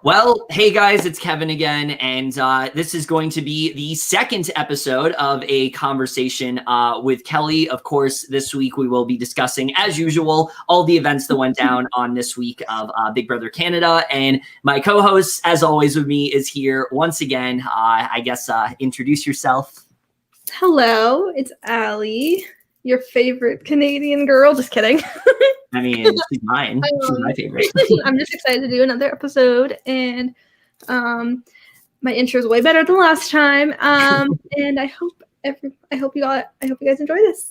Well, hey guys, it's Kevin again, and this is going to be the second episode of a conversation with Kely. Of course, this week we will be discussing, as usual, all the events that went down on this week of Big Brother Canada, and my co-host, as always with me, is here once again. I guess introduce yourself. Hello, it's Allie, your favorite Canadian girl. Just kidding. I mean, she's mine. She's my favorite. I'm just excited to do another episode, and my intro is way better than last time. And I hope you guys enjoy this.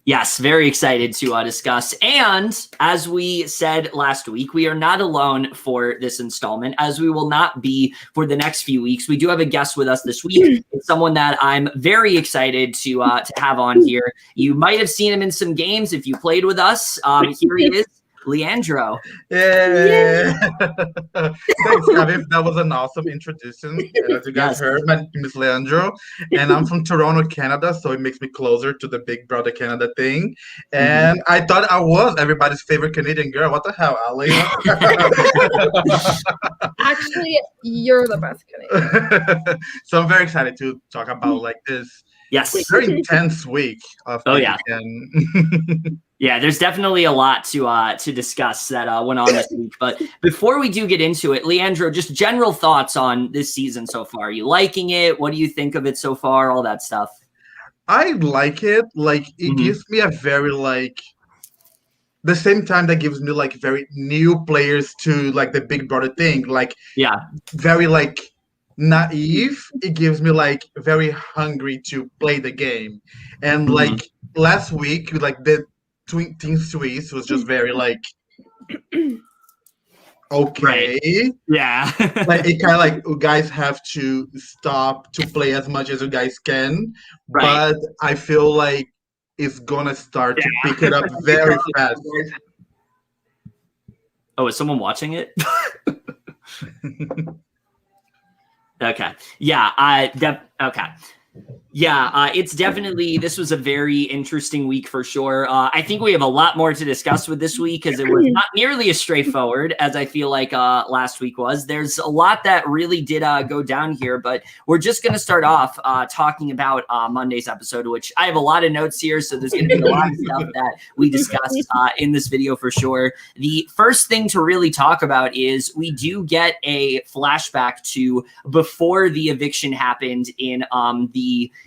Yes, very excited to discuss. And as we said last week, we are not alone for this installment, as we will not be for the next few weeks. We do have a guest with us this week. It's someone that I'm very excited to have on here. You might have seen him in some games if you played with us. Here he is. Leandro. Yeah. Thanks, Kevin. That was an awesome introduction. As you guys heard, my name is Leandro, and I'm from Toronto, Canada, so it makes me closer to the Big Brother Canada thing. And I thought I was everybody's favorite Canadian girl. What the hell, Ali? Actually, you're the best Canadian. So I'm very excited to talk about like this. Yes. Very intense week of Yeah, there's definitely a lot to discuss that went on this week. But before we do get into it, Leandro, just general thoughts on this season so far. Are you liking it? What do you think of it so far? All that stuff. I like it. Like, it gives me a very, like, the same time that gives me, like, very new players to, like, the Big Brother thing. Like, very, like, naive. It gives me, like, very hungry to play the game. And, like, last week, like, the Team Swiss was just very like okay, yeah. Like it kind of like you guys have to stop to play as much as you guys can, but I feel like it's gonna start to pick it up very fast. Oh, is someone watching it? Okay. Yeah. Okay. Yeah, it's definitely, this was a very interesting week for sure. I think we have a lot more to discuss with this week because it was not nearly as straightforward as I feel like last week was. There's a lot that really did go down here, but we're just going to start off talking about Monday's episode, which I have a lot of notes here, so there's going to be a lot of stuff that we discussed in this video for sure. The first thing to really talk about is we do get a flashback to before the eviction happened in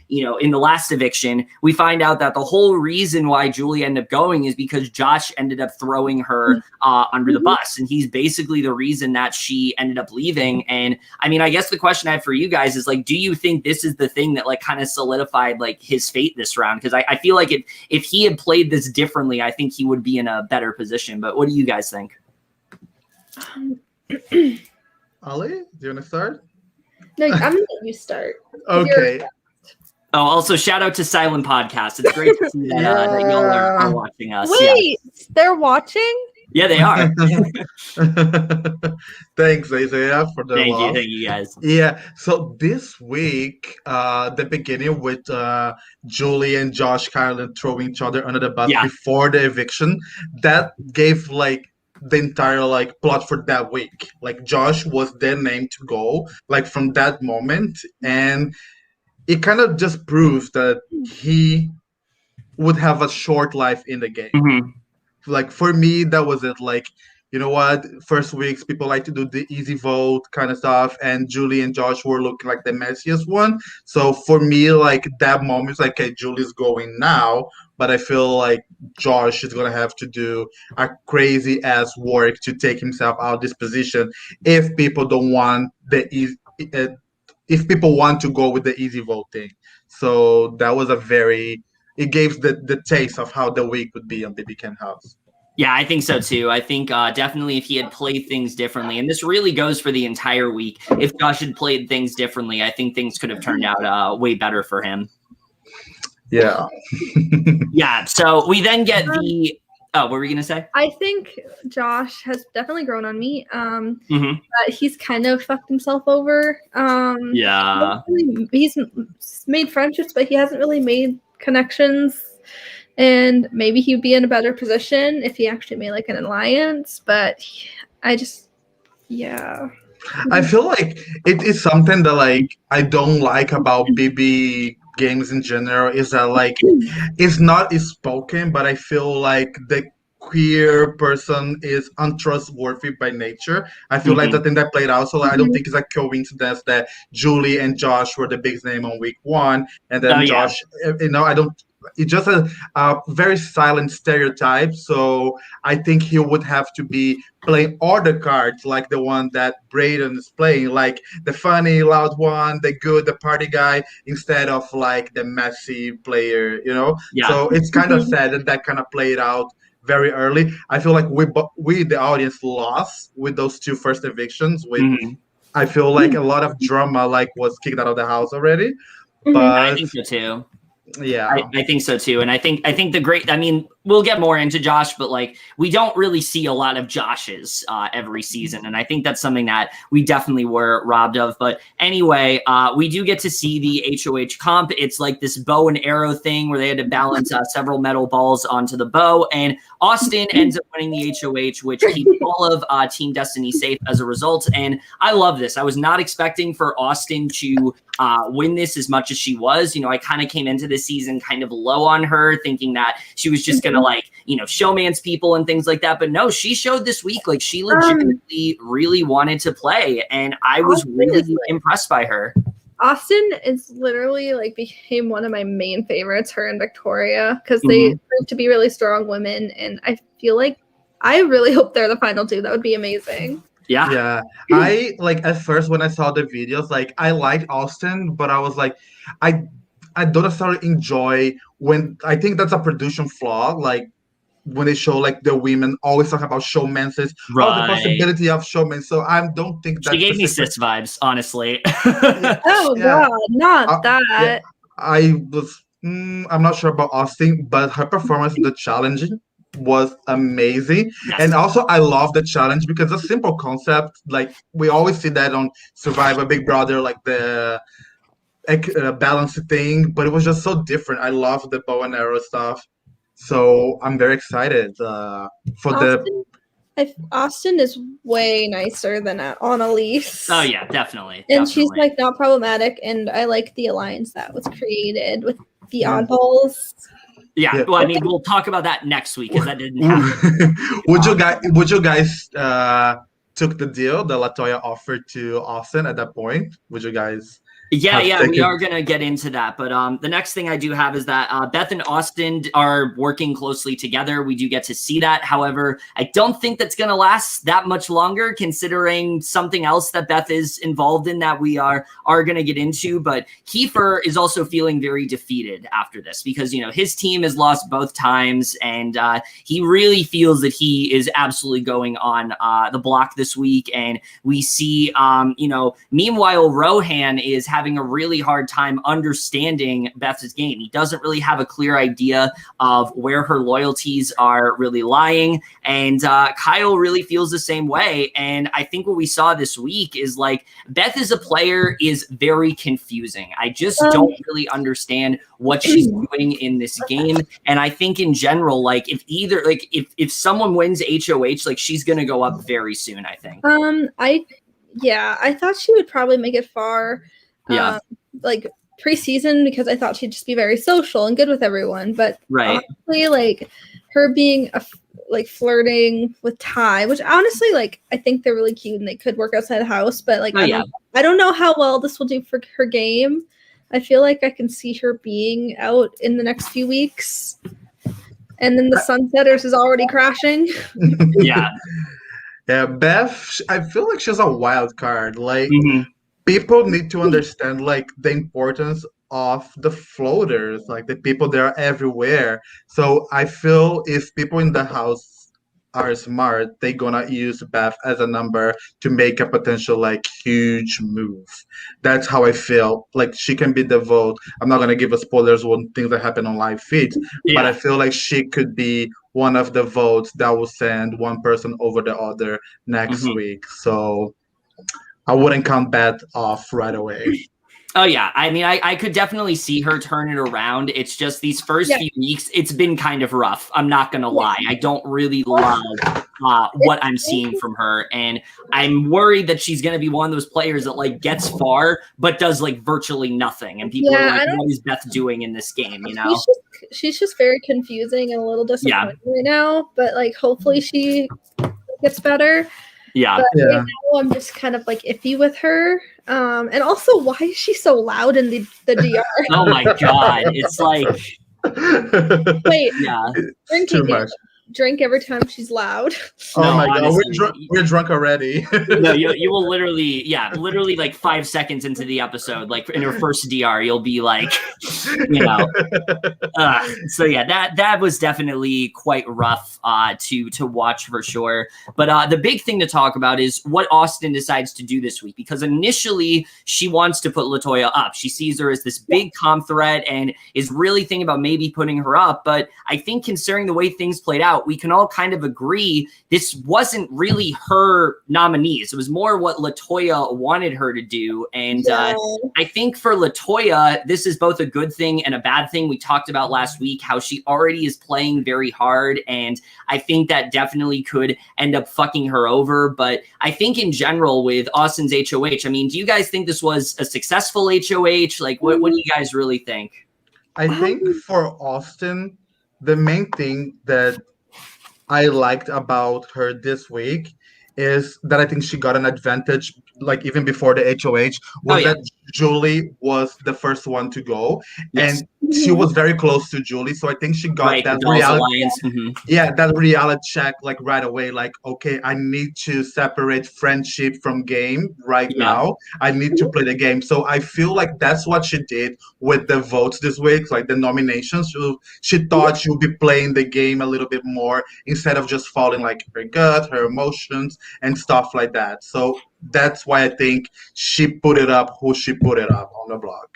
in the last eviction. We find out that the whole reason why Julie ended up going is because Josh ended up throwing her under the bus. And he's basically the reason that she ended up leaving. And I mean, I guess the question I have for you guys is like, do you think this is the thing that like kind of solidified like his fate this round? Because I feel like if he had played this differently, I think he would be in a better position. But what do you guys think? Ali, do you want to start? No, I'm gonna let you start. Okay. Oh, also shout out to Silent Podcast. It's great to see that, that y'all are watching us. Wait, they're watching? Yeah, they are. Thanks, Isaiah, for the love. Thank you guys. Yeah, so this week, the beginning with Julie and Josh kind of throwing each other under the bus before the eviction, that gave like the entire like plot for that week. Like Josh was their name to go, like from that moment, and it kind of just proves that he would have a short life in the game. Like for me, that was it. Like, you know what? First weeks, people like to do the easy vote kind of stuff, and Julie and Josh were looking like the messiest one. So for me, like that moment, it's like, okay, Julie's going now, but I feel like Josh is gonna have to do a crazy ass work to take himself out of this position if people don't want the easy. If people want to go with the easy vote thing. So that was it gave the taste of how the week would be on BB Ken House. Yeah, I think so too. I think definitely if he had played things differently, and this really goes for the entire week, if Josh had played things differently, I think things could have turned out way better for him. Yeah. Yeah, so we then get the... Oh, what were you going to say? I think Josh has definitely grown on me. But he's kind of fucked himself over. He's made friendships, but he hasn't really made connections. And maybe he'd be in a better position if he actually made like an alliance. But I feel like it is something that like I don't like about BB games in general is that like it's not spoken, but I feel like the queer person is untrustworthy by nature. I feel like the thing that played out. So like, I don't think it's a coincidence that Julie and Josh were the big name on week 1, and then Josh. I don't. It's just a very silent stereotype. So I think he would have to be playing other cards like the one that Breydon is playing, like the funny, loud one, the good, the party guy, instead of like the messy player, Yeah. So it's kind of sad that kind of played out very early. I feel like we the audience lost with those 2 first evictions. I feel like a lot of drama like was kicked out of the house already. But I think so too. Yeah, I think so too. And I think we'll get more into Josh, but like we don't really see a lot of Joshes every season. And I think that's something that we definitely were robbed of. But anyway, we do get to see the HOH comp. It's like this bow and arrow thing where they had to balance several metal balls onto the bow. And Austin ends up winning the HOH, which keeps all of Team Destiny safe as a result. And I love this. I was not expecting for Austin to win this as much as she was. I kind of came into this season kind of low on her, thinking that she was just gonna showmance people and things like that. But no, she showed this week like she legitimately really wanted to play, and I was really impressed by her. Austin is literally became one of my main favorites, her and Victoria, because they proved to be really strong women, and I feel like I really hope they're the final 2. That would be amazing. Yeah. I at first when I saw the videos, I liked Austin, but I was like, I don't necessarily enjoy when I think that's a production flaw. When they show the women always talk about showmances, the possibility of showmen. So I don't think that she gave me sis vibes, honestly. God, not that. Yeah. I'm not sure about Austin, but her performance in the challenging was amazing. Yes. And also I love the challenge because it's a simple concept. We always see that on Survivor, Big Brother, the balance thing, but it was just so different. I love the bow and arrow stuff. So I'm very excited for Austin is way nicer than Annalise. Oh yeah, definitely. And she's not problematic, and I like the alliance that was created with the oddballs. Yeah, well, I mean, we'll talk about that next week because that didn't happen. Would you guys took the deal that Latoya offered to Austin at that point? Would you guys? Yeah, we are going to get into that. But the next thing I do have is that Beth and Austin are working closely together. We do get to see that. However, I don't think that's going to last that much longer, considering something else that Beth is involved in that we are going to get into. But Kiefer is also feeling very defeated after this because, his team has lost both times. And he really feels that he is absolutely going on the block this week. And we see, meanwhile, Rohan is having a really hard time understanding Beth's game. He doesn't really have a clear idea of where her loyalties are really lying. And Kyle really feels the same way. And I think what we saw this week is Beth as a player is very confusing. I just don't really understand what she's doing in this game. And I think in general, if someone wins HOH, she's going to go up very soon, I think. I thought she would probably make it far. Yeah. Preseason because I thought she'd just be very social and good with everyone. But honestly, her being flirting with Ty, which honestly, I think they're really cute and they could work outside the house. But I don't know how well this will do for her game. I feel like I can see her being out in the next few weeks. And then the Sunsetters is already crashing. Yeah. Yeah, Beth, I feel like she's a wild card. People need to understand the importance of the floaters, the people that are everywhere. So I feel if people in the house are smart, they're gonna use Beth as a number to make a potential huge move. That's how I feel. She can be the vote. I'm not gonna give a spoilers on things that happen on live feeds, but I feel like she could be one of the votes that will send one person over the other next week. So I wouldn't count Beth off right away. Oh, yeah. I mean, I could definitely see her turn it around. It's just these first few weeks, it's been kind of rough. I'm not going to lie. I don't really love what I'm seeing from her. And I'm worried that she's going to be one of those players that, like, gets far, but does, like, virtually nothing. And people are like, what is Beth doing in this game, you know? She's just very confusing and a little disappointing right now. But, like, hopefully she gets better. Yeah. But right now I'm just kind of like iffy with her. And also, why is she so loud in the DR? Oh my God. It's like wait, too much. Drink every time she's loud. Oh my God, we're drunk already. No, you will literally like 5 seconds into the episode, like in her first DR, you'll be like, you know. So yeah, that was definitely quite rough to watch for sure. But the big thing to talk about is what Austin decides to do this week, because initially she wants to put Latoya up. She sees her as this big comp threat and is really thinking about maybe putting her up. But I think considering the way things played out, we can all kind of agree this wasn't really her nominees. It was more what Latoya wanted her to do. And I think for Latoya, this is both a good thing and a bad thing. We talked about last week how she already is playing very hard. And I think that definitely could end up fucking her over. But I think in general with Austin's HOH, I mean, do you guys think this was a successful HOH? Like, what do you guys really think? I think for Austin, the main thing that I liked about her this week is that I think she got an advantage, like even before the HOH, was that Julie was the first one to go. Yes. And she was very close to Julie. So I think she got that reality. That reality check like right away. Like, okay, I need to separate friendship from game right now. I need to play the game. So I feel like that's what she did with the votes this week, like the nominations. She thought she would be playing the game a little bit more instead of just following like her gut, her emotions, and stuff like that. So that's why I think she put it up who she put it up on the blog.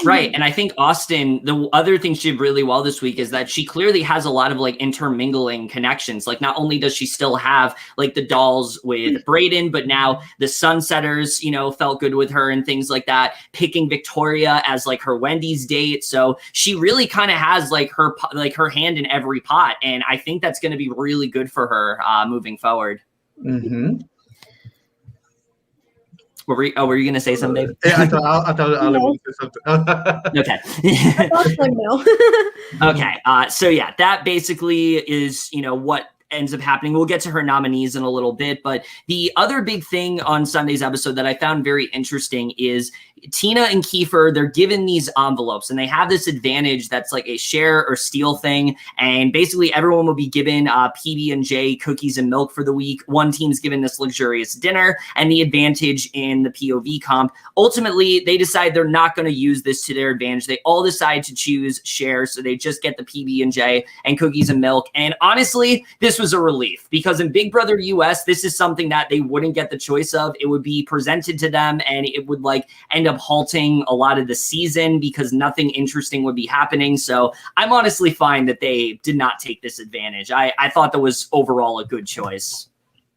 Right. And I think Austin, the other thing she did really well this week is that she clearly has a lot of like intermingling connections. Like not only does she still have like the dolls with Breydon, but now the Sunsetters, you know, felt good with her and things like that, picking Victoria as like her Wendy's date. So she really kind of has like her hand in every pot. And I think that's going to be really good for her moving forward. Mm-hmm. Were you going to say something, Dave? Yeah, I thought Ali would say something. Okay. I thought so, no. Okay. So yeah, that basically is, you know, what ends up happening. We'll get to her nominees in a little bit, but the other big thing on Sunday's episode that I found very interesting is Tina and Kiefer, they're given these envelopes and they have this advantage that's like a share or steal thing. And basically everyone will be given PB&J cookies and milk for the week. One team's given this luxurious dinner and the advantage in the POV comp. Ultimately, they decide they're not going to use this to their advantage. They all decide to choose shares. So they just get the PB&J and cookies and milk. And honestly, this was a relief because in Big Brother US, this is something that they wouldn't get the choice of. It would be presented to them and it would like end up halting a lot of the season because nothing interesting would be happening. So I'm honestly fine that they did not take this advantage. I thought that was overall a good choice.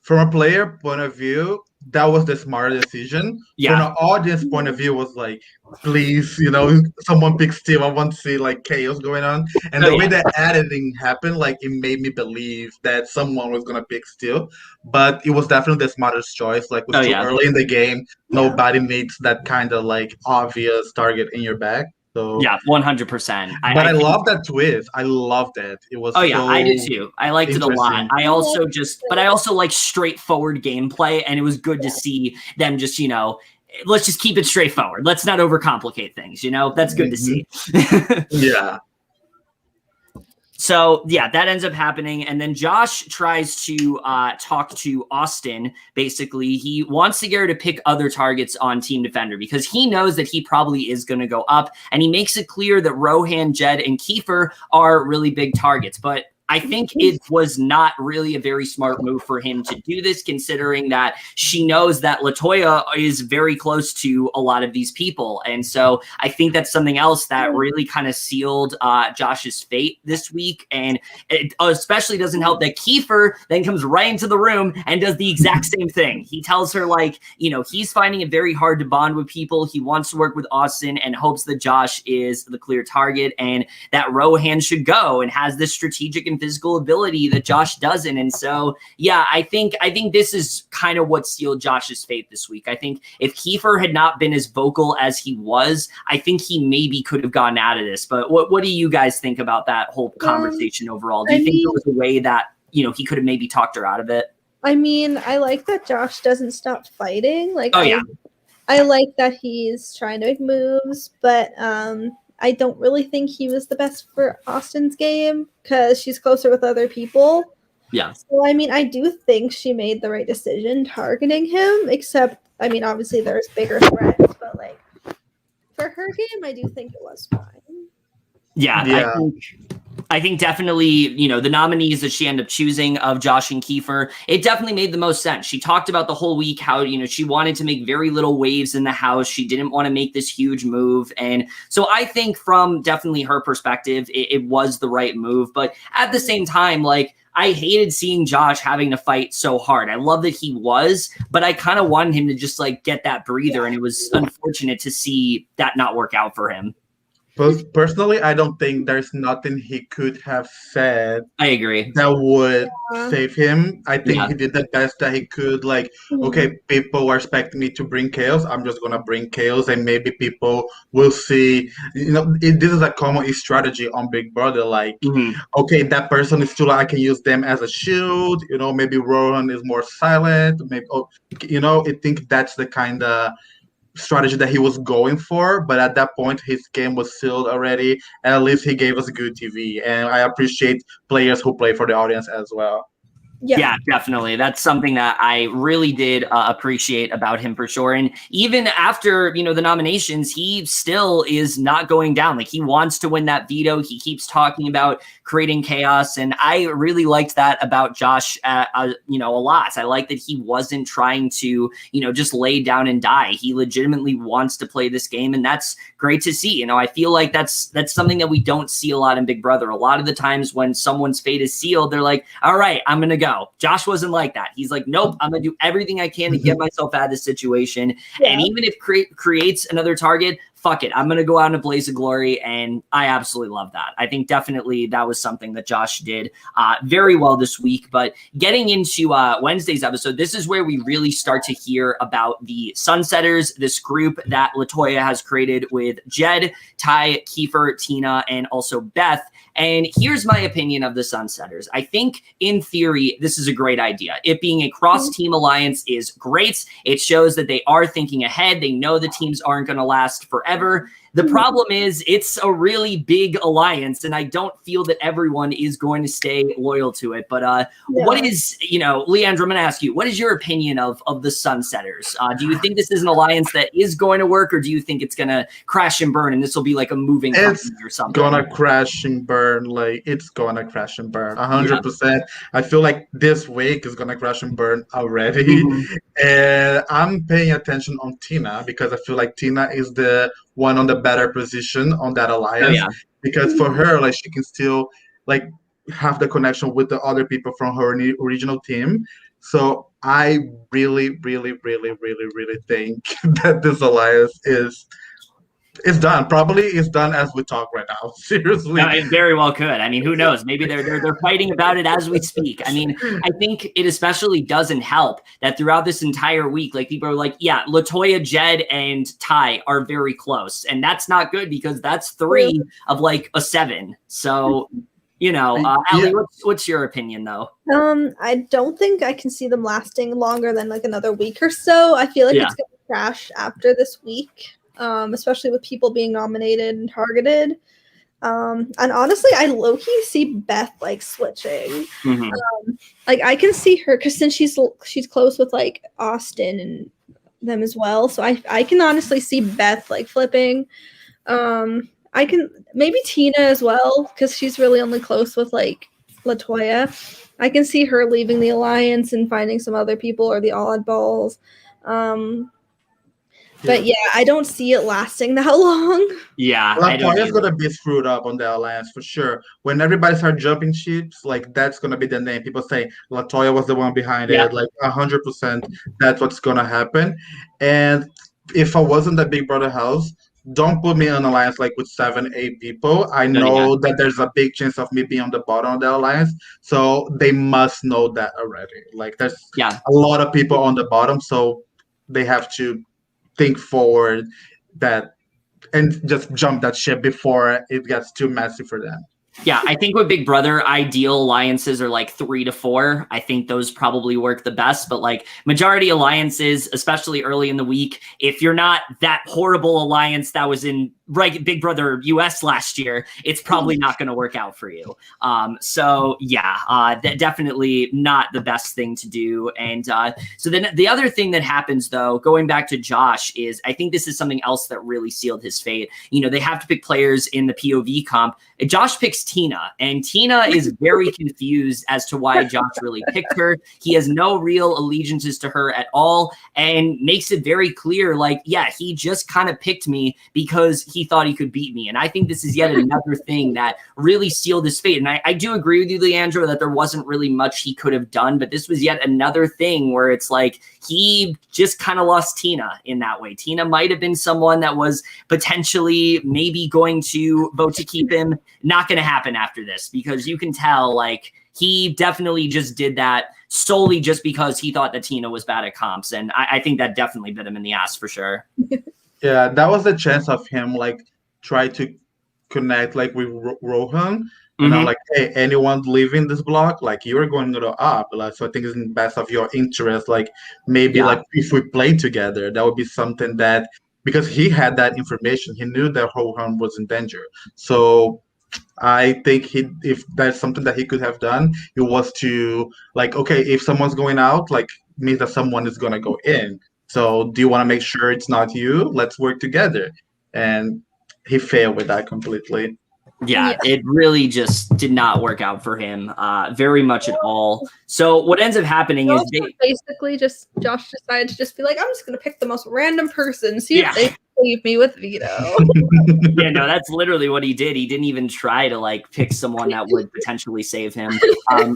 From a player point of view, that was the smarter decision. Yeah. From an audience point of view, was like, please, you know, someone pick Steve. I want to see like chaos going on. And the way that editing happened, like it made me believe that someone was gonna pick Steve. But it was definitely the smartest choice. Like it was too early in the game. Nobody needs that kind of like obvious target in your back. So yeah, 100%. But I love that twist. I loved it. It was I did too. I liked it a lot. I also like straightforward gameplay, and it was good to see them just, you know, let's just keep it straightforward. Let's not overcomplicate things, you know? That's good to see. Yeah. So, yeah, that ends up happening. And then Josh tries to talk to Austin. Basically, he wants to get her to pick other targets on Team Defender because he knows that he probably is going to go up. And he makes it clear that Rohan, Jed, and Kiefer are really big targets. But I think it was not really a very smart move for him to do this, considering that she knows that Latoya is very close to a lot of these people. And so I think that's something else that really kind of sealed Josh's fate this week. And it especially doesn't help that Kiefer then comes right into the room and does the exact same thing. He tells her, like, you know, he's finding it very hard to bond with people. He wants to work with Austin and hopes that Josh is the clear target and that Rohan should go and has this strategic and physical ability that Josh doesn't. And so, yeah, I think this is kind of what sealed Josh's fate this week. I think if Kiefer had not been as vocal as he was, I think he maybe could have gotten out of this. But what do you guys think about that whole conversation overall? Do you think there was a way that, you know, he could have maybe talked her out of it? I mean, I like that Josh doesn't stop fighting. Like, oh, yeah. I like that he's trying to make moves, but I don't really think he was the best for Austin's game because she's closer with other people. Yeah. So, I mean, I do think she made the right decision targeting him, except, I mean, obviously there's bigger threats, but, like, for her game, I do think it was fine. Yeah. I think definitely, you know, the nominees that she ended up choosing of Josh and Kiefer, it definitely made the most sense. She talked about the whole week how, you know, she wanted to make very little waves in the house. She didn't want to make this huge move. And so I think from definitely her perspective, it was the right move. But at the same time, like, I hated seeing Josh having to fight so hard. I love that he was, but I kind of wanted him to just, like, get that breather. And it was unfortunate to see that not work out for him. Personally, I don't think there's nothing he could have said. I agree. That would save him. I think he did the best that he could. Like, okay, people are expecting me to bring chaos. I'm just gonna bring chaos, and maybe people will see. You know, this is a common strategy on Big Brother. Like, okay, that person is still. I can use them as a shield. You know, maybe Rohan is more silent. Maybe, you know, I think that's the kind of strategy that he was going for, but at that point his game was sealed already, and at least he gave us good TV, and I appreciate players who play for the audience as well. Yeah, definitely. That's something that I really did appreciate about him for sure. And even after, you know, the nominations, he still is not going down. Like, he wants to win that veto. He keeps talking about creating chaos. And I really liked that about Josh, you know, a lot. I like that he wasn't trying to, you know, just lay down and die. He legitimately wants to play this game. And that's great to see. You know, I feel like that's something that we don't see a lot in Big Brother. A lot of the times when someone's fate is sealed, they're like, all right, I'm going to go. Josh wasn't like that. He's like, nope, I'm going to do everything I can to get myself out of this situation. And even if creates another target, fuck it. I'm going to go out in a blaze of glory. And I absolutely love that. I think definitely that was something that Josh did very well this week. But getting into Wednesday's episode, this is where we really start to hear about the Sunsetters, this group that Latoya has created with Jed, Ty, Kiefer, Tina, and also Beth. And here's my opinion of the Sunsetters. I think in theory, this is a great idea. It being a cross-team alliance is great. It shows that they are thinking ahead. They know the teams aren't going to last forever. The problem is it's a really big alliance, and I don't feel that everyone is going to stay loyal to it. But what is, you know, Leandro, I'm going to ask you, what is your opinion of the Sunsetters? Do you think this is an alliance that is going to work, or do you think it's going to crash and burn, and this will be like a moving company or something? It's going to crash and burn. Like, it's going to crash and burn 100%. I feel like this week is going to crash and burn already. And I'm paying attention on Tina because I feel like Tina is the one on the better position on that alliance, because for her, like, she can still, like, have the connection with the other people from her original team. So I really, really, really, really, really think that this alliance is done. Probably it's done as we talk right now. Seriously. No, it very well could. I mean, who knows? Maybe they're fighting about it as we speak. I mean, I think it especially doesn't help that throughout this entire week, like, people are like, yeah, Latoya, Jed, and Ty are very close. And that's not good because that's 3 of like a 7. So, you know, Allie, what's your opinion though? I don't think I can see them lasting longer than like another week or so. I feel like it's going to crash after this week. Especially with people being nominated and targeted. And honestly, I low-key see Beth like switching. Like, I can see her because since she's close with like Austin and them as well, so I can honestly see Beth like flipping. I can maybe Tina as well because she's really only close with like Latoya. I can see her leaving the alliance and finding some other people or the oddballs. But yeah, I don't see it lasting that long. Yeah, Latoya's gonna be screwed up on the alliance for sure. When everybody starts jumping ships, like that's gonna be the name. People say Latoya was the one behind it. Like 100%, that's what's gonna happen. And if I wasn't the Big Brother house, don't put me in an alliance like with 7, 8 people. I know that there's a big chance of me being on the bottom of the alliance, so they must know that already. Like there's a lot of people on the bottom, so they have to think forward that and just jump that ship before it gets too messy for them. Yeah, I think with Big Brother, ideal alliances are like 3 to 4. I think those probably work the best. But like majority alliances, especially early in the week, if you're not that horrible alliance that was in Big Brother US last year, it's probably not going to work out for you. So yeah, definitely not the best thing to do. And so then the other thing that happens though, going back to Josh, is I think this is something else that really sealed his fate. You know, they have to pick players in the POV comp. Josh picks Tina, and Tina is very confused as to why Josh really picked her. He has no real allegiances to her at all, and makes it very clear, like, yeah, he just kind of picked me because he thought he could beat me. And I think this is yet another thing that really sealed his fate. And I do agree with you, Leandro, that there wasn't really much he could have done, but this was yet another thing where it's like he just kind of lost Tina in that way. Tina might have been someone that was potentially maybe going to vote to keep him. Not going to happen after this, because you can tell like he definitely just did that solely just because he thought that Tina was bad at comps. And I think that definitely bit him in the ass for sure. Yeah, that was the chance of him like try to connect like with Rohan. You know, like, hey, anyone leaving this block, like you're going to go up. Like, so I think it's in the best of your interest. Like maybe like if we play together, that would be something that, because he had that information, he knew that Rohan was in danger. So I think if there's something that he could have done, it was to like, okay, if someone's going out, like means that someone is gonna go in. So do you want to make sure it's not you? Let's work together. And he failed with that completely. Yeah, it really just did not work out for him very much at all. So what ends up happening is basically just Josh decided to just be like, I'm just going to pick the most random person, see if they leave me with veto. Yeah, no, that's literally what he did. He didn't even try to like pick someone that would potentially save him,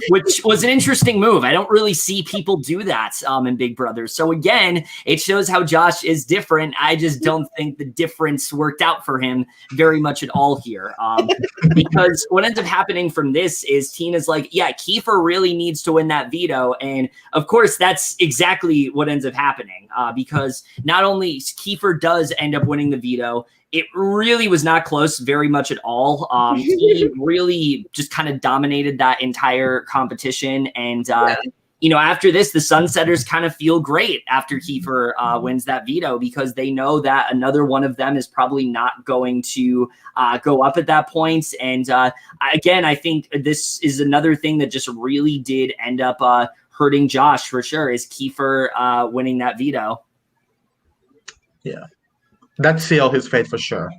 which was an interesting move. I don't really see people do that in Big Brother. So again, it shows how Josh is different. I just don't think the difference worked out for him very much at all here. Because what ends up happening from this is Tina's like, yeah, Kiefer really needs to win that veto. And of course, that's exactly what ends up happening because not only Kiefer does end up winning the veto, it really was not close very much at all. He really just kind of dominated that entire competition. And, you know, after this, the Sunsetters kind of feel great after Kiefer wins that veto because they know that another one of them is probably not going to go up at that point. And again, I think this is another thing that just really did end up hurting Josh for sure, is Kiefer winning that veto. Yeah. That sealed his fate for sure.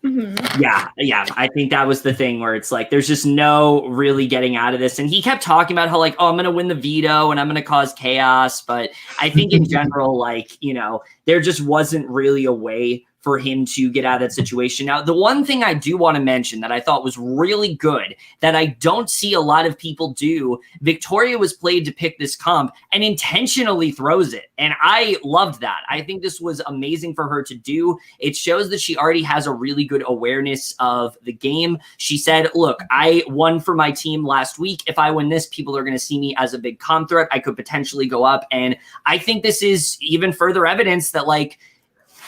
Mm-hmm. Yeah. I think that was the thing where it's like, there's just no really getting out of this. And he kept talking about how like, oh, I'm going to win the veto and I'm going to cause chaos. But I think in general, like, you know, there just wasn't really a way for him to get out of that situation. Now, the one thing I do want to mention that I thought was really good that I don't see a lot of people do, Victoria was played to pick this comp and intentionally throws it. And I loved that. I think this was amazing for her to do. It shows that she already has a really good awareness of the game. She said, look, I won for my team last week. If I win this, people are going to see me as a big comp threat. I could potentially go up. And I think this is even further evidence that like,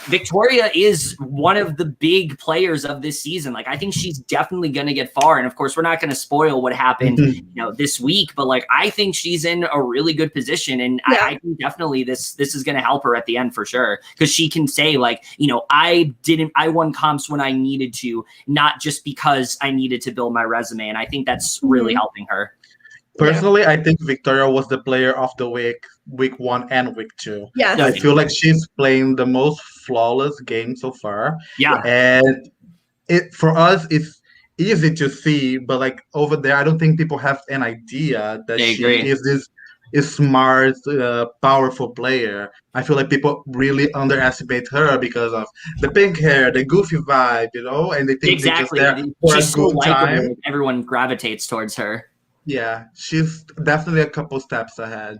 Victoria is one of the big players of this season. Like, I think she's definitely going to get far. And of course, we're not going to spoil what happened, you know, this week, but like, I think she's in a really good position. And I think definitely this is going to help her at the end for sure. Cause she can say like, you know, I won comps when I needed to, not just because I needed to build my resume. And I think that's really helping her. Personally, I think Victoria was the player of the week 1 and week 2. Yes. I feel like she's playing the most flawless game so far. Yeah. And it for us, easy to see, but like over there, I don't think people have an idea that she is this smart, powerful player. I feel like people really underestimate her because of the pink hair, the goofy vibe, and they think they're just there for She's a so good time. likable. Everyone gravitates towards her. Yeah, she's definitely a couple steps ahead.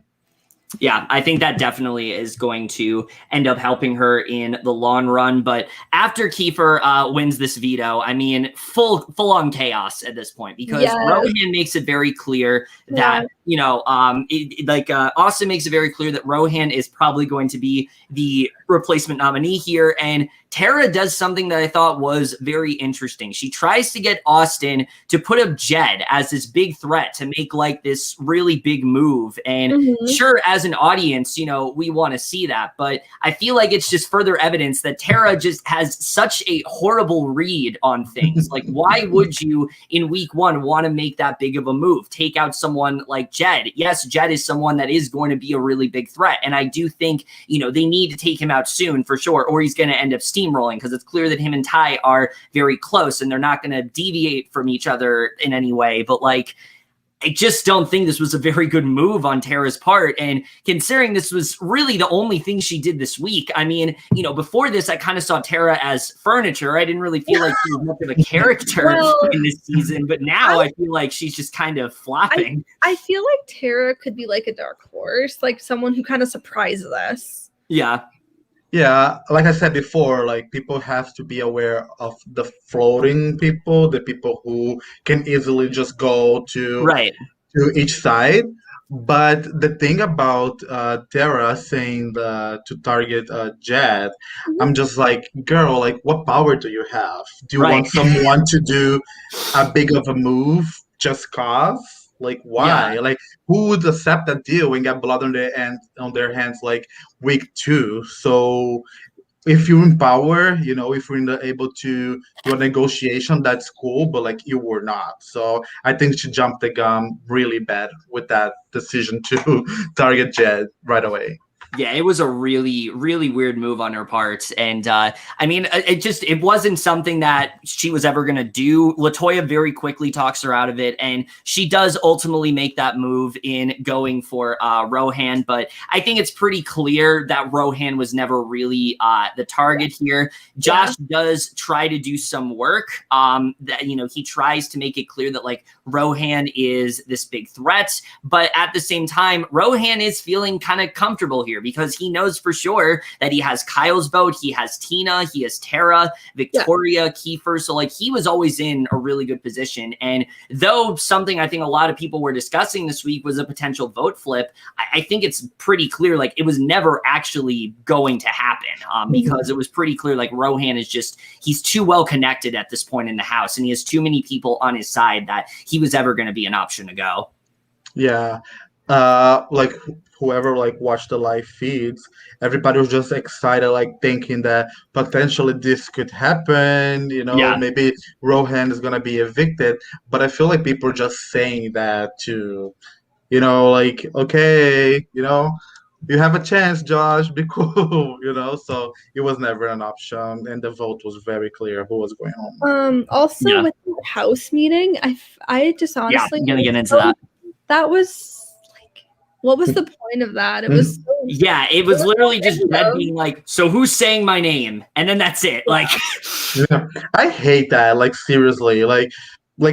Yeah, I think that definitely is going to end up helping her in the long run. But after Kiefer wins this veto, I mean, full on chaos at this point, because Rohan makes it very clear that, Austin makes it very clear that Rohan is probably going to be the replacement nominee here. And Tera does something that I thought was very interesting. She tries to get Austin to put up Jed as this big threat to make like this really big move. And sure, as an audience, we want to see that. But I feel like it's just further evidence that Tera just has such a horrible read on things. Like, why would you in week 1 want to make that big of a move? Take out someone like Jed. Yes, Jed is someone that is going to be a really big threat. And I do think, they need to take him out soon for sure, or he's going to end up steamrolling, because it's clear that him and Ty are very close and they're not going to deviate from each other in any way. But like, I just don't think this was a very good move on Tera's part. And considering this was really the only thing she did this week, I mean, before this, I kind of saw Tera as furniture. I didn't really feel like she was much of a character in this season, but now I feel like she's just kind of flopping. I feel like Tera could be like a dark horse, like someone who kind of surprises us. Yeah. Yeah, like I said before, like people have to be aware of the floating people, the people who can easily just go to each side. But the thing about Tera saying to target Jed, I'm just like, girl, like what power do you have? Do you want someone to do a big of a move just cause? Like why? Yeah. Like who would accept that deal and get blood on their hands like week 2? So if you're in power, if you're able to do a negotiation, that's cool, but like you were not. So I think she jumped the gun really bad with that decision to target Jed right away. Yeah, it was a really, really weird move on her part. And I mean, it wasn't something that she was ever going to do. Latoya very quickly talks her out of it. And she does ultimately make that move in going for Rohan. But I think it's pretty clear that Rohan was never really the target here. Josh does try to do some work. He tries to make it clear that like Rohan is this big threat. But at the same time, Rohan is feeling kind of comfortable here, because he knows for sure that he has Kyle's vote, he has Tina, he has Tera, Victoria, Kiefer. So like he was always in a really good position. And though something I think a lot of people were discussing this week was a potential vote flip, I think it's pretty clear like it was never actually going to happen, because it was pretty clear like Rohan is he's too well connected at this point in the house, and he has too many people on his side that he was ever going to be an option to go. Yeah. Like whoever like watched the live feeds, everybody was just excited, like thinking that potentially this could happen, maybe Rohan is gonna be evicted. But I feel like people are just saying that to, like, okay, you have a chance, Josh, be cool, so it was never an option, and the vote was very clear who was going home. Also with the house meeting, I just honestly I'm gonna get into that. That was what was the point of that? It was it was literally just Jed being like, so who's saying my name? And then that's it. Like I hate that. Like seriously. Like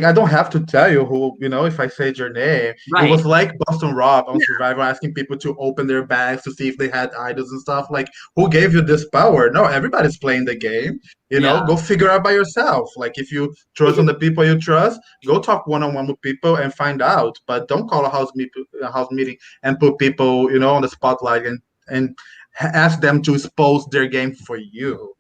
I don't have to tell you who, if I said your name. It was like Boston Rob on Survivor asking people to open their bags to see if they had idols and stuff. Like, who gave you this power? No, everybody's playing the game. Go figure out by yourself. Like, if you trust on the people you trust, go talk one-on-one with people and find out. But don't call a house meeting and put people, on the spotlight and ask them to expose their game for you.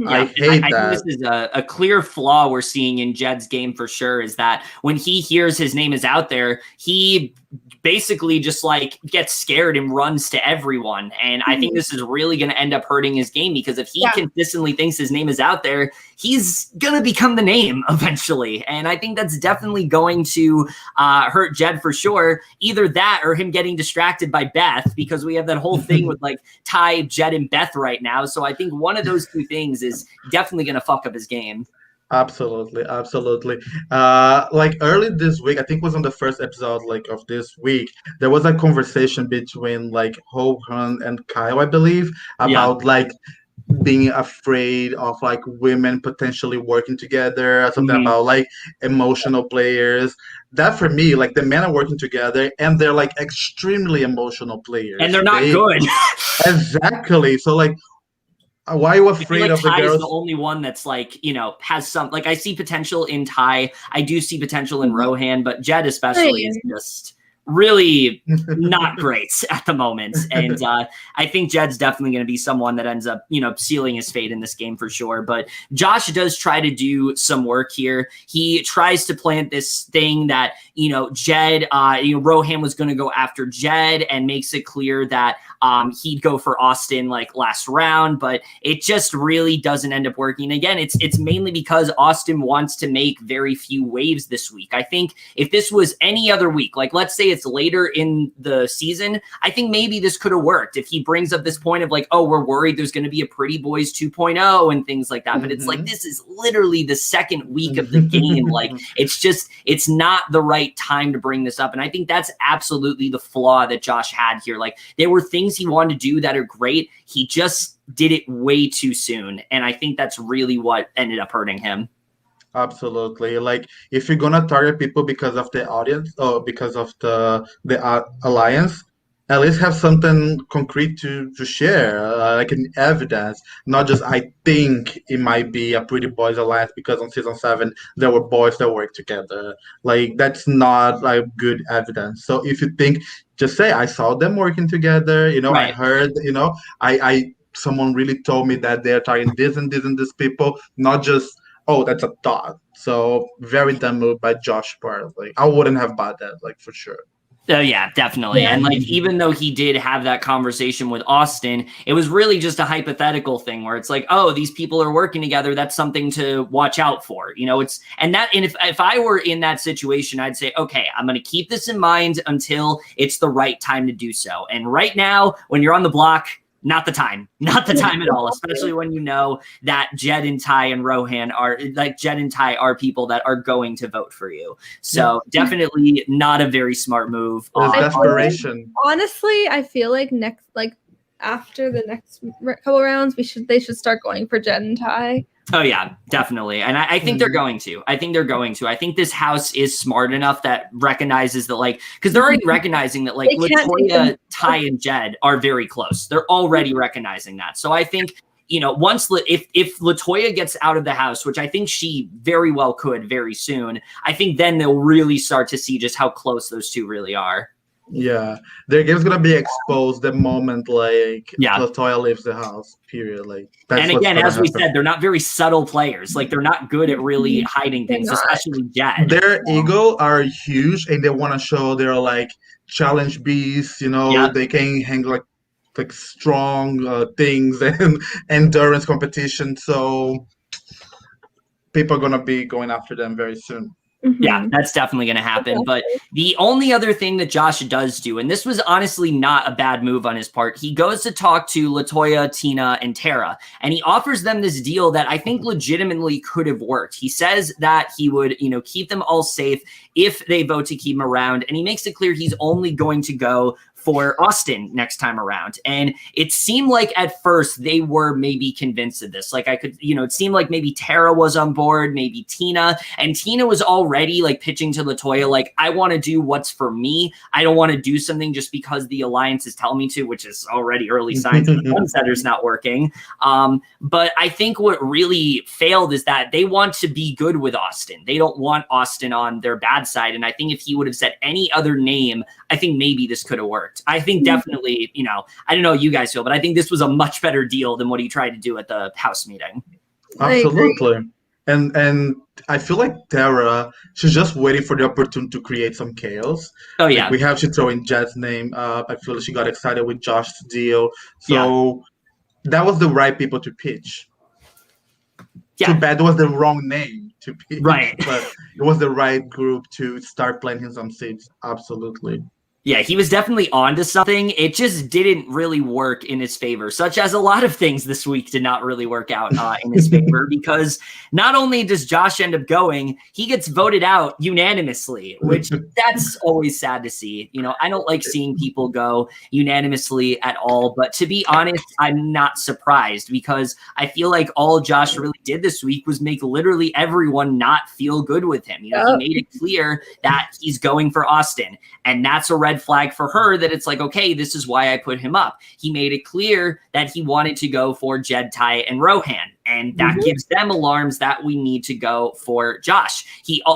I hate that. I think this is a clear flaw we're seeing in Jed's game for sure, is that when he hears his name is out there, he basically just like gets scared and runs to everyone. And I think this is really going to end up hurting his game, because if he consistently thinks his name is out there, he's going to become the name eventually. And I think that's definitely going to hurt Jed for sure. Either that or him getting distracted by Beth, because we have that whole thing with like Ty, Jed, and Beth right now. So I think one of those two things is definitely going to fuck up his game. Absolutely, absolutely. Like early this week, I think it was on the first episode like of this week, there was a conversation between like Rohan and Kyle, I believe, Yeah. about like being afraid of like women potentially working together, something Mhm. about like emotional players. That for me, like the men are working together and they're like extremely emotional And players. they're not They good. exactly. So like, why are you I feel afraid like of the Ty is the girls? only one that's like, has some, like, I see potential in Ty. I do see potential in Rohan, but Jed especially is just really not great at the moment. And I think Jed's definitely going to be someone that ends up, sealing his fate in this game for sure. But Josh does try to do some work here. He tries to plant this thing that, Jed, Rohan was going to go after Jed and makes it clear that he'd go for Austin like last round, but it just really doesn't end up working. Again, it's mainly because Austin wants to make very few waves this week. I think if this was any other week, like let's say it's later in the season, I think maybe this could have worked if he brings up this point of like, oh, we're worried there's going to be a Pretty Boys 2.0 and things like that. But it's like, this is literally the second week of the game. Like it's not the right time to bring this up. And I think that's absolutely the flaw that Josh had here. Like there were things he wanted to do that are great. He just did it way too soon. And I think that's really what ended up hurting him. Absolutely. Like if you're gonna target people because of the audience or because of the alliance, at least have something concrete to share, like an evidence, not just I think it might be a Pretty Boys alliance because on season 7 there were boys that worked together. Like that's not like good evidence. So if you think, just say I saw them working together. I Right. heard. I someone really told me that they're targeting this and this and this people, not just oh, that's a thought. So very dumb move by Josh part. Like I wouldn't have bought that, like for sure. Oh yeah, definitely. Yeah. And like even though he did have that conversation with Austin, it was really just a hypothetical thing where it's like, oh, these people are working together. That's something to watch out for. And if I were in that situation, I'd say, okay, I'm going to keep this in mind until it's the right time to do so. And right now, when you're on the block, not the time at all, especially when you know that Jed and Ty and Rohan are like Jed and Ty are people that are going to vote for you. So definitely not a very smart move. There's desperation. Honestly, I feel like after the next couple rounds, they should start going for Jed and Ty. Oh yeah, definitely. And I think they're going to. I think this house is smart enough that recognizes that, like, because they're already recognizing that, like, Latoya, Ty, and Jed are very close. They're already recognizing that. So I think, once if Latoya gets out of the house, which I think she very well could very soon, I think then they'll really start to see just how close those two really are. Yeah, their game's gonna be exposed the moment Latoya leaves the house. Period. Like that's and again, as we said, they're not very subtle players. Like they're not good at really hiding things, especially Jed. Their ego are huge, and they want to show they're like challenge beasts. They can handle like strong things and endurance competition. So people are gonna be going after them very soon. Yeah, that's definitely going to happen. But the only other thing that Josh does do, and this was honestly not a bad move on his part, he goes to talk to Latoya, Tina, and Tera, and he offers them this deal that I think legitimately could have worked. He says that he would, keep them all safe if they vote to keep him around, and he makes it clear he's only going to go for Austin next time around. And it seemed like at first they were maybe convinced of this. Like it seemed like maybe Tera was on board, maybe Tina, and Tina was already like pitching to Latoya, like, I want to do what's for me. I don't want to do something just because the alliance is telling me to, which is already early signs of the Sunsetter's not working. But I think what really failed is that they want to be good with Austin. They don't want Austin on their bad side. And I think if he would have said any other name, I think maybe this could have worked. I think definitely, I don't know how you guys feel, but I think this was a much better deal than what he tried to do at the house meeting. Absolutely. And I feel like Tera, she's just waiting for the opportunity to create some chaos. Oh, yeah. We have to throw in Jed's name up. I feel like she got excited with Josh's deal. So that was the right people to pitch. Too bad it was the wrong name to pitch. Right. But it was the right group to start planting some seeds. Absolutely. Yeah, he was definitely onto something. It just didn't really work in his favor, such as a lot of things this week did not really work out in his favor, because not only does Josh end up going, he gets voted out unanimously, which that's always sad to see. You know, I don't like seeing people go unanimously at all, but to be honest, I'm not surprised, because I feel like all Josh really did this week was make literally everyone not feel good with him. You know, he made it clear that he's going for Austin, and that's a red flag for her, that it's like, okay, this is why I put him up. He made it clear that he wanted to go for Jed, Ty, and Rohan, and that gives them alarms that we need to go for Josh.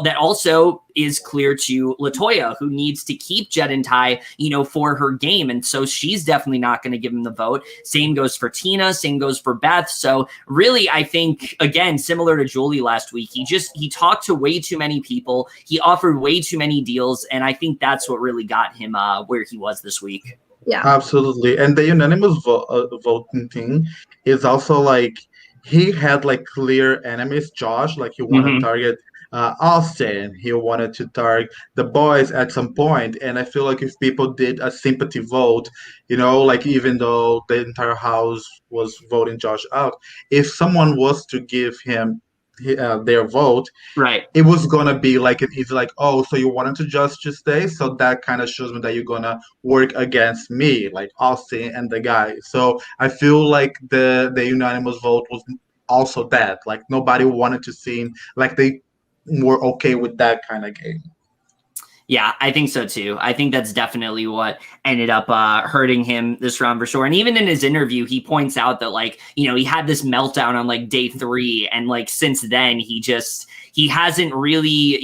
That also is clear to Latoya, who needs to keep Jed and Ty, you know, for her game, and so she's definitely not going to give him the vote. Same goes for Tina, same goes for Beth. So really, I think, again, similar to Julie last week, he talked to way too many people, he offered way too many deals, and I think that's what really got him where he was this week. Yeah, absolutely. And the unanimous voting thing is also like, he had like clear enemies. Josh, like, he wanted to target Austin, he wanted to target the boys at some point, and I feel like if people did a sympathy vote, you know, like, even though the entire house was voting Josh out, if someone was to give him their vote, right, it was gonna be like an easy, like, oh, so you wanted to just stay, so that kind of shows me that you're gonna work against me, like Austin and the guy. So I feel like the unanimous vote was also that, like, nobody wanted to seem like they were okay with that kind of game. Yeah, I think so too. I think that's definitely what ended up hurting him this round for sure. And even in his interview, he points out that, like, you know, he had this meltdown on like day 3, and like since then he hasn't really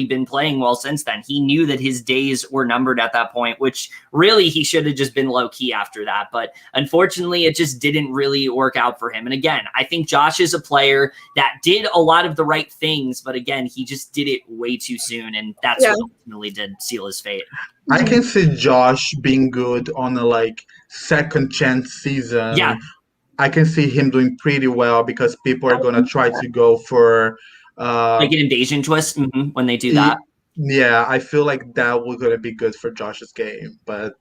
been playing well since then. He knew that his days were numbered at that point, which really he should have just been low key after that. But unfortunately, it just didn't really work out for him. And again, I think Josh is a player that did a lot of the right things, but again, he just did it way too soon, and that's what ultimately did seal his fate. I can see Josh being good on a like second chance season. Yeah. I can see him doing pretty well, because people are gonna try to go for like an invasion twist when they do that. Yeah, I feel like that was gonna be good for Josh's game, but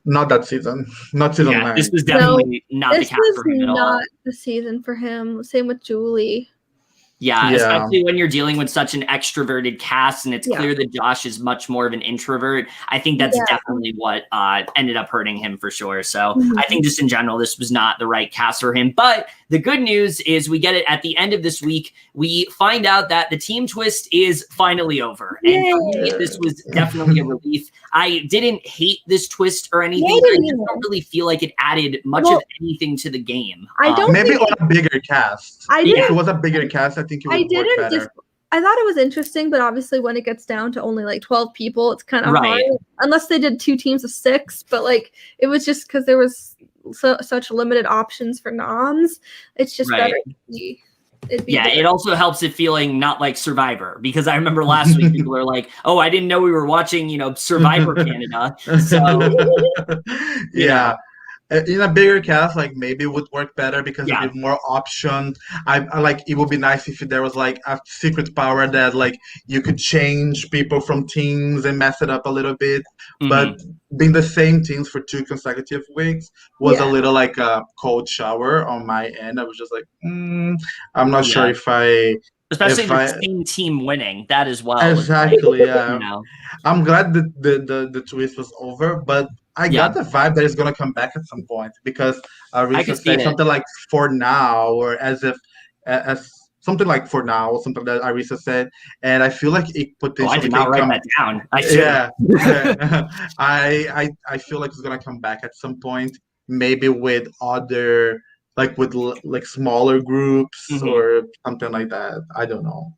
not that season. Not season 9. This was definitely not the cast for him at all. Not the season for him. Same with Julie. Yeah, especially when you're dealing with such an extroverted cast, and it's clear that Josh is much more of an introvert. I think that's definitely what ended up hurting him for sure. So I think just in general, this was not the right cast for him. But the good news is we get it at the end of this week. We find out that the team twist is finally over. And for me, this was definitely a relief. I didn't hate this twist or anything. I just don't really feel like it added much of anything to the game. I don't maybe on a bigger cast. If it was a bigger cast, I think it would work better. I thought it was interesting, but obviously when it gets down to only like 12 people, it's kind of hard. Unless they did 2 teams of 6, but like it was just because there was such limited options for noms. It's just better. It also helps it feeling not like Survivor, because I remember last week people were like, "Oh, I didn't know we were watching, Survivor Canada." So yeah. In a bigger cast, like, maybe it would work better because there'd be more options. I like, it would be nice if there was like a secret power that like you could change people from teams and mess it up a little bit. But being the same teams for 2 consecutive weeks was a little like a cold shower on my end. I was just like, I'm not sure if I. Especially the same team winning, that as well. Exactly, I'm glad that the twist was over, but I got the vibe that it's gonna come back at some point, because Arisa said something like "for now," or as something like "for now," something that Arisa said, and I feel like it potentially I did not write that down. I feel like it's gonna come back at some point, maybe with other, like with like smaller groups or something like that. I don't know.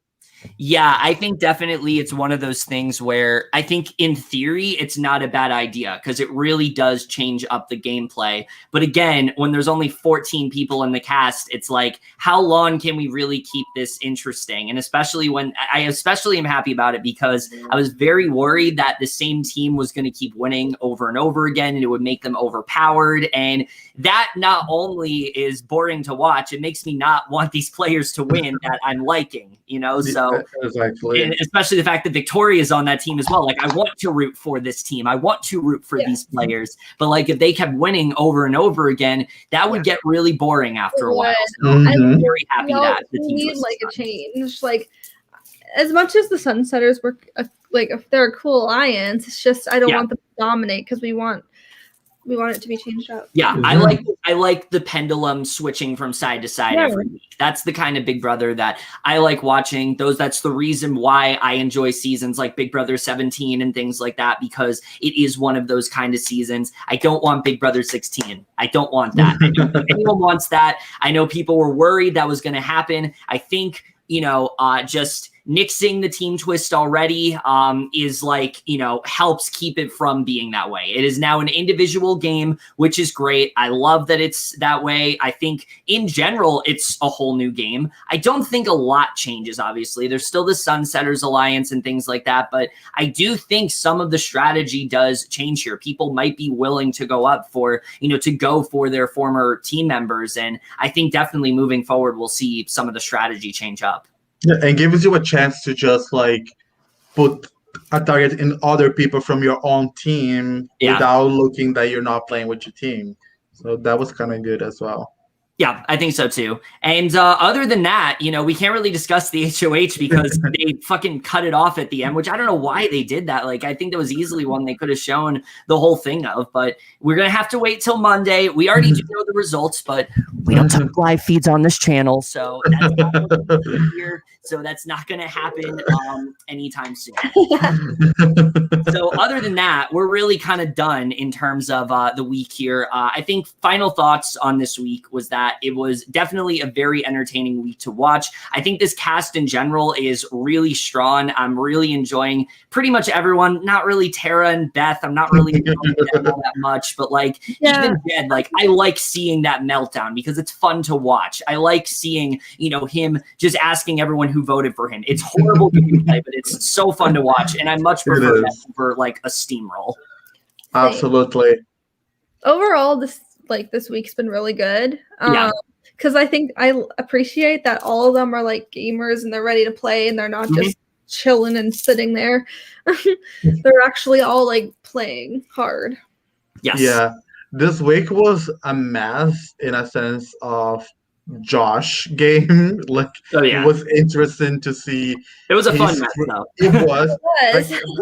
Yeah, I think definitely it's one of those things where I think in theory it's not a bad idea, because it really does change up the gameplay. But again, when there's only 14 people in the cast, it's like, how long can we really keep this interesting? And especially when I am happy about it, because I was very worried that the same team was going to keep winning over and over again, and it would make them overpowered. And that not only is boring to watch, it makes me not want these players to win that I'm liking, So So exactly, and especially the fact that Victoria is on that team as well. Like, I want to root for this team. I want to root for these players. But like, if they kept winning over and over again, that would get really boring after a while. So I'm very happy that the team need like a change. Like, as much as the Sunsetters were like, if they're a cool alliance, it's just I don't want them to dominate because we want it to be changed up. Yeah, I like the pendulum switching from side to side every week. That's the kind of Big Brother that I like watching. That's the reason why I enjoy seasons like Big Brother 17 and things like that, because it is one of those kind of seasons. I don't want Big Brother 16. I don't want that. I don't think anyone wants that. I know people were worried that was going to happen. I think, just nixing the team twist already is like, helps keep it from being that way. It is now an individual game, which is great. I love that it's that way. I think in general, it's a whole new game. I don't think a lot changes, obviously. There's still the Sunsetters Alliance and things like that, but I do think some of the strategy does change here. People might be willing to go up for, to go for their former team members. And I think definitely moving forward, we'll see some of the strategy change up. Yeah, and gives you a chance to just like put a target in other people from your own team without looking that you're not playing with your team. So that was kind of good as well. Yeah, I think so too. And other than that, we can't really discuss the HOH because they fucking cut it off at the end, which I don't know why they did that. Like, I think that was easily one they could have shown the whole thing of, but we're going to have to wait till Monday. We already do know the results, but we don't have live feeds on this channel. So that's not here. So that's not going to happen anytime soon. So other than that, we're really kind of done in terms of the week here. I think final thoughts on this week was that it was definitely a very entertaining week to watch. I think this cast in general is really strong. I'm really enjoying pretty much everyone, not really Tera and Beth. I'm not really enjoying them all that much, but like even Jed, like I like seeing that meltdown because it's fun to watch. I like seeing, him just asking everyone who voted for him. It's horrible gameplay, but it's so fun to watch. And I much prefer that over like a steamroll. Absolutely. Overall, this week's been really good. Because I think I appreciate that all of them are like gamers and they're ready to play and they're not just chilling and sitting there. They're actually all like playing hard. Yes. Yeah. This week was a mess in a sense of Josh game. Like it was interesting to see. It was a fun mess though. It was.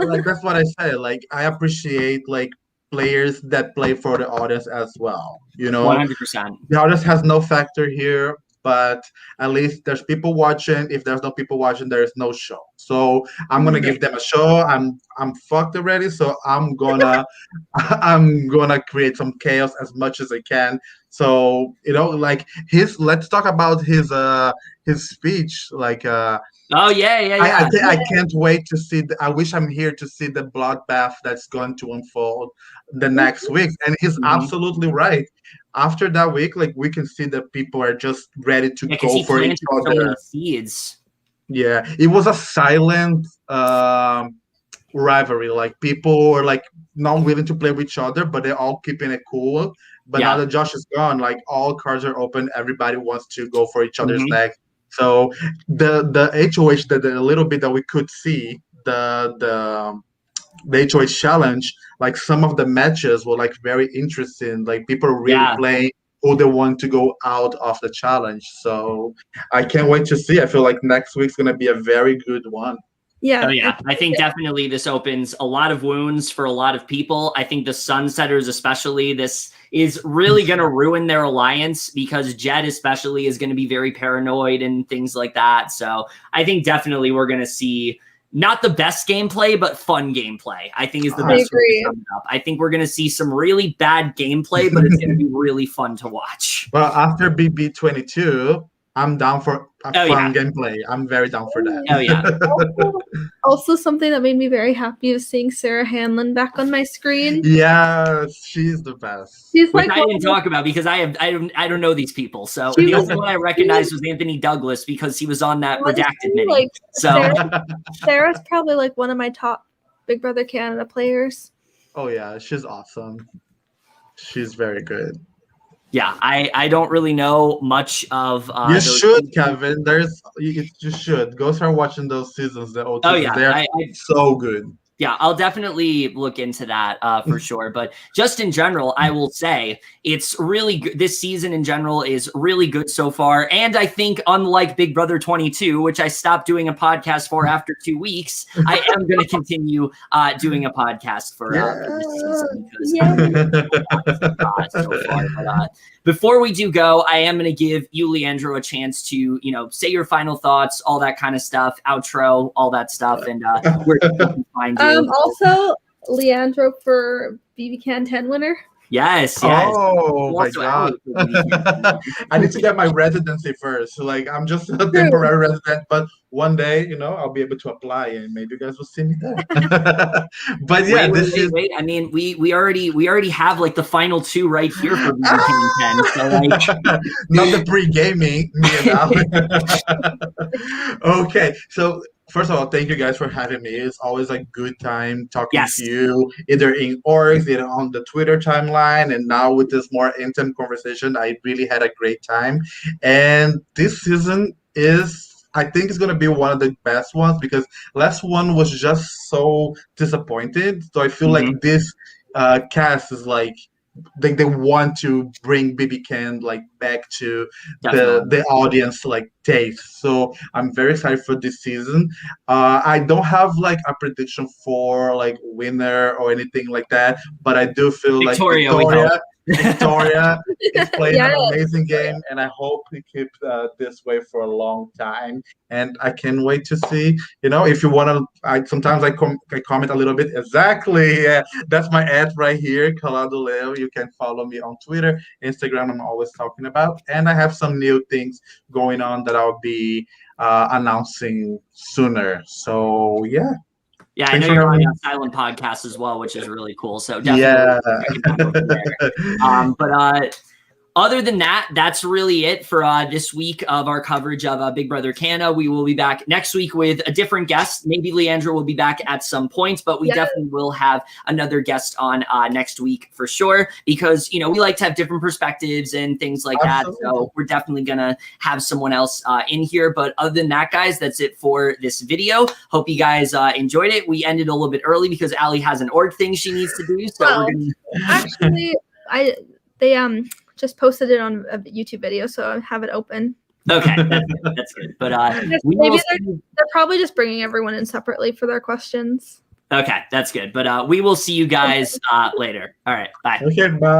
Like that's what I say. Like I appreciate like players that play for the audience as well. 100%. The audience has no factor here, but at least there's people watching. If there's no people watching, there is no show. So I'm gonna give them a show. I'm fucked already, so I'm gonna create some chaos as much as I can. So like let's talk about his speech. Like I can't wait to see. I wish I'm here to see the bloodbath that's going to unfold the next week. And he's absolutely right. After that week, like we can see that people are just ready to go for each other. So many seeds. Yeah, it was a silent rivalry. Like people were like not willing to play with each other, but they're all keeping it cool. But now that Josh is gone, like all cards are open. Everybody wants to go for each other's neck. So the HOH, the little bit that we could see, the HOH challenge, like some of the matches were like very interesting. Like people are really playing who they want to go out of the challenge. So I can't wait to see. I feel like next week's gonna be a very good one. Yeah. Oh, yeah. I think definitely this opens a lot of wounds for a lot of people. I think the Sunsetters especially, this is really going to ruin their alliance because Jed especially is going to be very paranoid and things like that. So I think definitely we're going to see not the best gameplay, but fun gameplay, I think is the best way to sum it up. I think we're going to see some really bad gameplay, but it's going to be really fun to watch. Well, after BB22, I'm down for a fun gameplay. I'm very down for that. Oh, yeah. Also, something that made me very happy is seeing Sarah Hanlon back on my screen. Yes, she's the best. She's like, I didn't talk about because I don't know these people. So the only one I recognized was Anthony Douglas because he was on that redacted mini. Like, so Sarah's probably like one of my top Big Brother Canada players. Oh yeah, she's awesome. She's very good. Yeah, I don't really know much of. You should, Kevin. You should go start watching those seasons. The old seasons, they're so good. Yeah, I'll definitely look into that for sure. But just in general, I will say it's really good. This season in general is really good so far. And I think unlike Big Brother 22, which I stopped doing a podcast for after 2 weeks, I am going to continue doing a podcast for this season. Because so far. But, before we do go, I am going to give you, Leandro, a chance to, say your final thoughts, all that kind of stuff, outro, all that stuff, and where people can find you. Also, Leandro for BB Can 10 winner. Yes. Oh my God. I need to get my residency first. Like, I'm just a temporary resident, but one day, I'll be able to apply and maybe you guys will see me there. But yeah, wait. I mean, we already have like the final 2 right here for BB Can 10. So like not the pre-gaming, me and Al. Okay. So first of all, thank you guys for having me. It's always a good time talking to you, either in orgs, either on the Twitter timeline, and now with this more intimate conversation. I really had a great time. And this season I think it's going to be one of the best ones because last one was just so disappointed. So I feel like this cast is like, they want to bring BB Can like back to the audience like taste. So I'm very excited for this season. I don't have like a prediction for like winner or anything like that, but I do feel Victoria is playing an amazing game, and I hope we keep this way for a long time. And I can't wait to see, if you want to, sometimes I comment a little bit. Exactly. Yeah, that's my ad right here, Calado Leo. You can follow me on Twitter, Instagram, I'm always talking about. And I have some new things going on that I'll be announcing sooner. So, yeah. Yeah, I know you're on a silent podcast as well, which is really cool. So definitely but other than that, that's really it for this week of our coverage of Big Brother Canada. We will be back next week with a different guest. Maybe Leandro will be back at some point, but we definitely will have another guest on next week for sure, because, we like to have different perspectives and things like that. So we're definitely going to have someone else in here. But other than that, guys, that's it for this video. Hope you guys enjoyed it. We ended a little bit early because Allie has an org thing she needs to do. So actually, they just posted it on a YouTube video, so I have it open. Okay, that's good. But maybe they're probably just bringing everyone in separately for their questions. Okay, that's good. But we will see you guys later. All right, bye. Okay, bye.